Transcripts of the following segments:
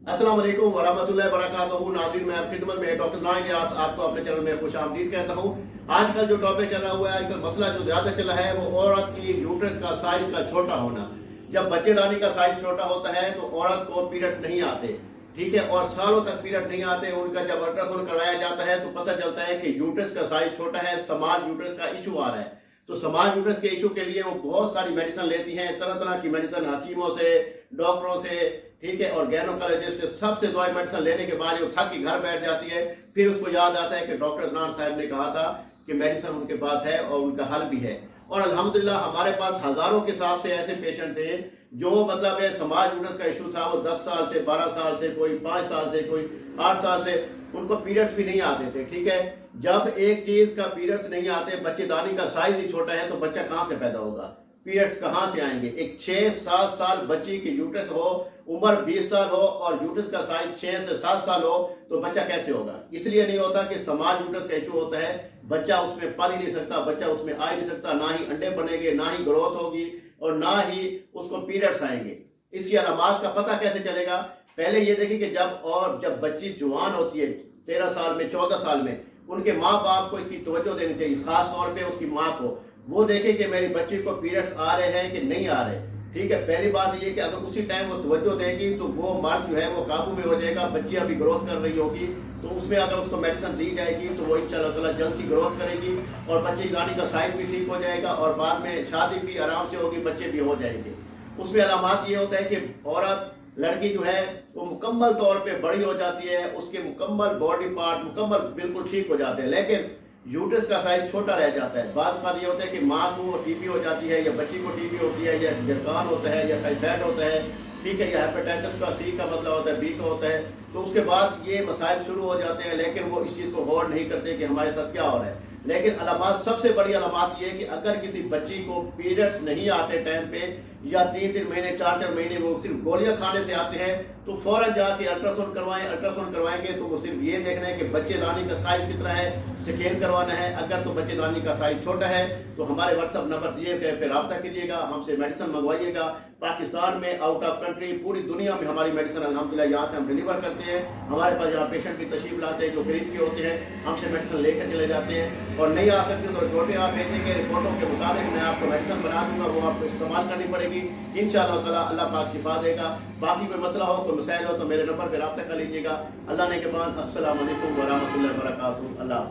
अस्सलाम वालेकुम वरहमतुल्लाहि वबरकातुहू। नाज़रीन, मैं आपकी खिदमत में डॉक्टर नाइम रियाज आपको अपने चैनल में खुश आमदीद कहता हूँ। आजकल जो टॉपिक चल रहा हुआ है, आजकल मसला जो ज़्यादा चल रहा है वो औरत की यूट्रस का साइज का छोटा होना। जब बच्चेदानी का साइज छोटा होता है तो औरत को पीरियड नहीं आते, ठीक है, और सालों तक पीरियड नहीं आते। उनका जब अल्ट्रासाउंड करवाया जाता है तो पता चलता है कि यूट्रस का साइज छोटा है, स्मॉल यूट्रस का इशू आ रहा है। तो स्मॉल यूट्रस के इशू के लिए वो बहुत सारी मेडिसिन लेती हैं, तरह तरह की मेडिसिन, हकीमों से, डॉक्टरों से, ठीक है, और गैनोकोलॉजिस्ट से, सबसे दवाई मेडिसिन लेने के बाद वो थक के घर बैठ जाती है। फिर उसको याद आता है कि डॉक्टर अदनान साहब ने कहा था कि मेडिसिन उनके पास है और उनका हल भी है। और अल्हम्दुलिल्लाह हमारे पास हजारों के हिसाब से ऐसे पेशेंट थे जो मतलब समाज यूट्रस का इशू था, वो 10 साल से, 12 साल से, कोई 5 साल से, कोई 8 साल से, उनको पीरियड्स भी नहीं आते थे, ठीक है। जब एक चीज का पीरियड्स नहीं आते, बच्चेदानी का साइज ही छोटा है, तो बच्चा कहाँ से पैदा होगा, पीरियड्स कहाँ से आएंगे। एक 6-7 साल बच्ची की यूट्रस हो, उम्र 20 साल हो और यूट्रस का साइज 6 से 7 साल हो, तो बच्चा कैसे होगा। इसलिए नहीं होता कि समाज यूट्रस का इशू होता है, बच्चा उसमें पल ही नहीं सकता, बच्चा उसमें आ ही नहीं सकता, ना ही अंडे बनेंगे, ना ही ग्रोथ होगी और ना ही उसको पीरियड्स आएंगे। इसकी अलामात का पता कैसे चलेगा। पहले ये देखिए कि जब बच्ची जवान होती है 13 साल में, 14 साल में, उनके माँ बाप को इसकी तवज्जो देनी चाहिए, खास तौर पे उसकी माँ को। वो देखे कि मेरी बच्ची को पीरियड्स आ रहे हैं कि नहीं आ रहे, ठीक है। पहली बात ये कि अगर उसी टाइम वो तवज्जो देगी तो वो मर्द जो है वो काबू में हो जाएगा, बच्ची अभी ग्रोथ कर रही होगी, तो उसमें अगर उसको मेडिसिन दी जाएगी तो वो इंशाअल्लाह ताला जल्दी ग्रोथ करेगी और बच्ची दानी का साइज भी ठीक हो जाएगा और बाद में शादी भी आराम से होगी, बच्चे भी हो जाएंगे। उसमें अलामात ये होता है कि औरत, लड़की जो है वो मुकम्मल तौर पे बड़ी हो जाती है, उसके मुकम्मल बॉडी पार्ट मुकम्मल बिल्कुल ठीक हो जाते हैं, लेकिन यूट्रस का साइज छोटा रह जाता है। बाद बात ये होता है कि माँ को टीबी हो जाती है या बच्ची को टीबी होती है या जरकान होता है या टाइफाइड होता है, ठीक है, या हेपेटाइटिस का सी का मतलब होता है, बी का होता है। तो उसके बाद ये मसाइल शुरू हो जाते हैं, लेकिन वो इस चीज़ को गौर नहीं करते कि हमारे साथ क्या हो रहा है। लेकिन अलामात, सबसे बड़ी अलामात ये है कि अगर किसी बच्ची को पीरियड्स नहीं आते टाइम पे, या 3-3 महीने, 4-4 महीने वो सिर्फ गोलियां खाने से आते हैं, तो फौरन जाके अल्ट्रासाउंड करवाएं। अल्ट्रासाउंड करवाएंगे तो वो सिर्फ ये देखना है कि बच्चेदानी का साइज कितना है, स्कैन करवाना है। अगर तो बच्चेदानी का साइज छोटा है तो हमारे व्हाट्सअप नंबर दिए गए पे रब्ता कीजिएगा, हमसे मेडिसिन मंगवाइएगा। पाकिस्तान में, आउट ऑफ कंट्री, पूरी दुनिया में हमारी मेडिसिन अल्हम्दुलिल्लाह यहाँ से हम डिलीवर करते हैं। हमारे पास यहाँ पेशेंट भी तशरीफ लाते हैं जो गरीब के होते हैं, हमसे मेडिसिन लेकर चले जाते हैं। और नहीं आ सकते तो रिपोर्टें आप भेजेंगे, रिपोर्टों के मुताबिक मैं आपको मेडिसिन बना दूंगा, वो आपको इस्तेमाल करनी पड़ेगी। इंशाअल्लाह ताला अल्लाह पाक शिफा देगा। बाकी कोई मसला हो, कोई मसाइल हो तो मेरे नंबर पर रब्ता कर लीजिएगा। अल्लाह ने के बाद अस्सलाम वालेकुम वरहमतुल्लाहि वबरकातुहू। अल्लाह।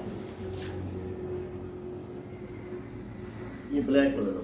ये ब्लैक कलर